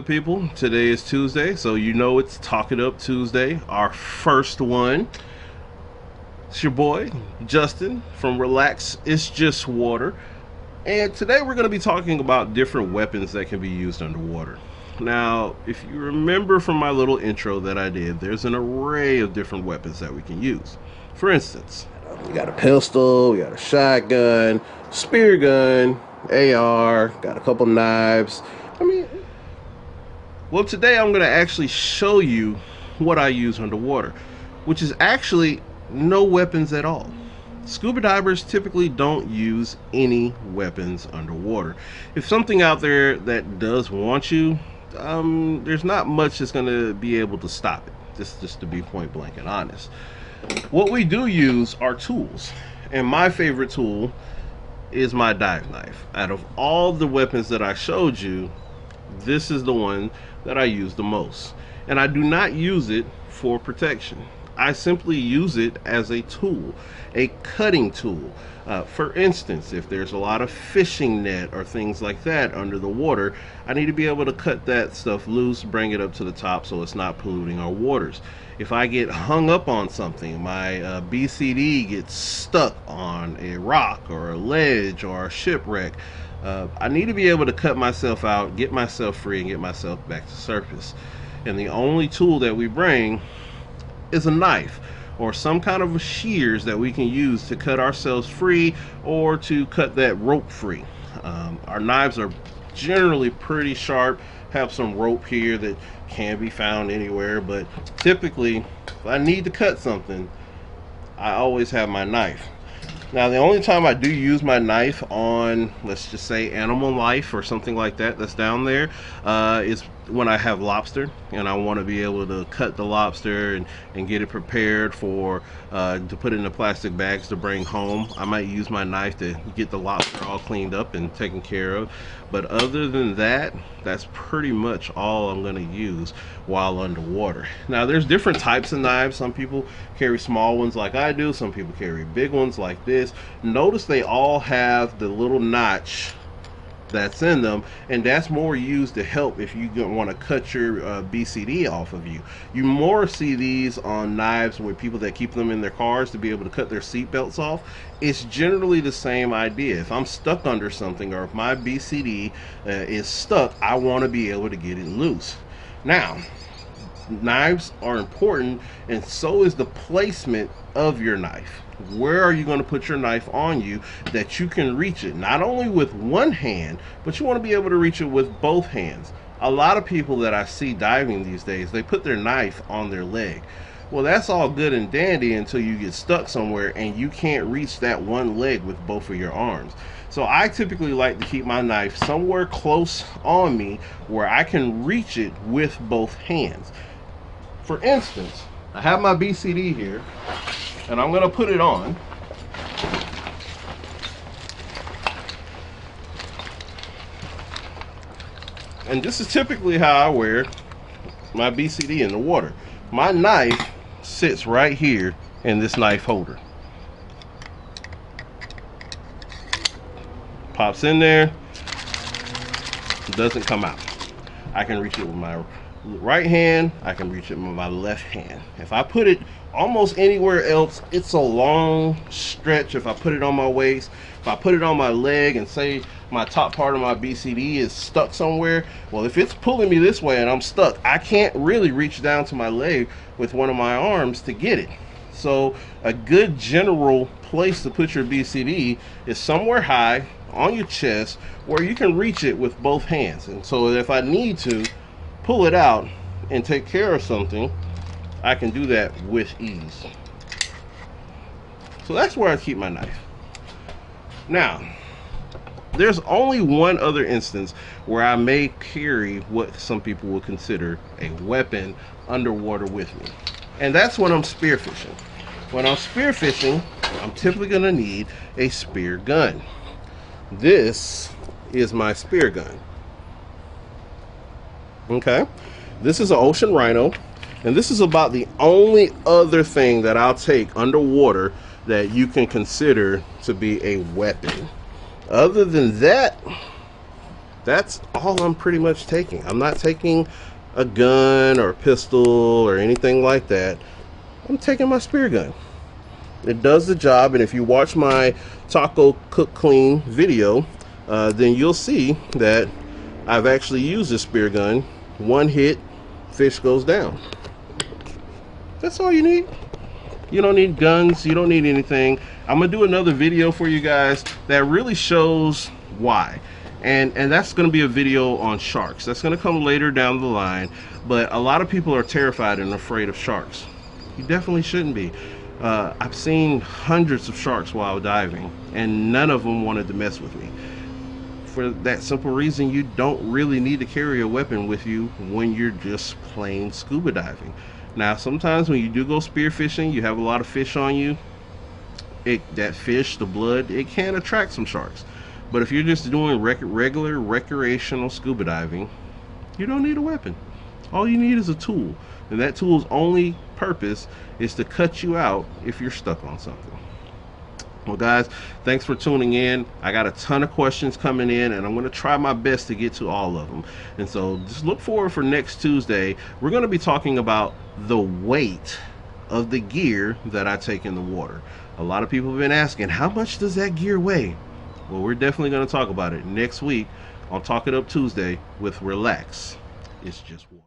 good people? Today is Tuesday, so you know it's Talk It Up Tuesday, our first one. It's your boy, Justin, from Relax It's Just Water. And today we're going to be talking about different weapons that can be used underwater. Now, if you remember from my little intro that I did, there's an array of different weapons that we can use. For instance, we got a pistol, we got a shotgun, spear gun, AR, got a couple knives. Well, today I'm going to actually show you what I use underwater, which is actually no weapons at all. Scuba divers typically don't use any weapons underwater. If something out there that does want you, there's not much that's going to be able to stop it, just to be point blank and honest. What we do use are tools, and my favorite tool is my dive knife. Out of all the weapons that I showed you, this is the one that I use the most, and I do not use it for protection. I simply use it as a tool, a cutting tool. For instance, if there's a lot of fishing net or things like that under the water, I need to be able to cut that stuff loose, bring it up to the top so it's not polluting our waters. If I get hung up on something, my BCD gets stuck on a rock or a ledge or a shipwreck, I need to be able to cut myself out, get myself free, and get myself back to surface. And the only tool that we bring is a knife or some kind of shears that we can use to cut ourselves free or to cut that rope free. Our knives are generally pretty sharp, have some rope here that can be found anywhere, but typically if I need to cut something, I always have my knife. Now, the only time I do use my knife on, let's just say, animal life or something like that that's down there, is when I have lobster and I want to be able to cut the lobster and get it prepared for to put it in the plastic bags to bring home. I might use my knife to get the lobster all cleaned up and taken care of. But other than that, that's pretty much all I'm going to use while underwater. Now, there's different types of knives. Some people carry small ones like I do. Some people carry big ones like this. Notice they all have the little notch that's in them, and that's more used to help if you want to cut your BCD off of you. You more see these on knives with people that keep them in their cars to be able to cut their seat belts off. It's generally the same idea. If I'm stuck under something or if my BCD is stuck, I want to be able to get it loose. Now, knives are important, and so is the placement of your knife. Where are you going to put your knife on you that you can reach it not only with one hand, but you want to be able to reach it with both hands? A lot of people that I see diving these days, they put their knife on their leg. Well, that's all good and dandy until you get stuck somewhere and you can't reach that one leg with both of your arms. So I typically like to keep my knife somewhere close on me where I can reach it with both hands. For instance, I have my BCD here, and I'm going to put it on. And this is typically how I wear my BCD in the water. My knife sits right here in this knife holder. Pops in there, doesn't come out. I can reach it with my right hand, I can reach it with my left hand. If I put it almost anywhere else, it's a long stretch. If I put it on my waist, if I put it on my leg and say my top part of my BCD is stuck somewhere, well, if it's pulling me this way and I'm stuck, I can't really reach down to my leg with one of my arms to get it. So a good general place to put your BCD is somewhere high on your chest where you can reach it with both hands. And so if I need to pull it out and take care of something, I can do that with ease. So that's where I keep my knife. Now, there's only one other instance where I may carry what some people would consider a weapon underwater with me, and that's when I'm spearfishing. When I'm spearfishing, I'm typically going to need a spear gun. This is my spear gun. Okay, this is an Ocean Rhino, and this is about the only other thing that I'll take underwater that you can consider to be a weapon. Other than that, That's all I'm pretty much taking. I'm not taking a gun or a pistol or anything like that. I'm taking my spear gun. It does the job, and if you watch my taco cook clean video, then you'll see that I've actually used a spear gun. One hit, fish goes down. That's all you need. You don't need guns, you don't need anything. I'm gonna do another video for you guys that really shows why. And that's gonna be a video on sharks. That's gonna come later down the line, but a lot of people are terrified and afraid of sharks. You definitely shouldn't be. I've seen hundreds of sharks while diving, and none of them wanted to mess with me. For that simple reason, you don't really need to carry a weapon with you when you're just plain scuba diving. Now, sometimes when you do go spearfishing, you have a lot of fish on you. That fish, the blood, it can attract some sharks. But if you're just doing regular recreational scuba diving, you don't need a weapon. All you need is a tool, and that tool's only purpose is to cut you out if you're stuck on something. Well, guys, thanks for tuning in. I got a ton of questions coming in, and I'm going to try my best to get to all of them. And so just look forward for next Tuesday. We're going to be talking about the weight of the gear that I take in the water. A lot of people have been asking, how much does that gear weigh? Well, we're definitely going to talk about it next week on Talk It Up Tuesday with Relax. It's just water.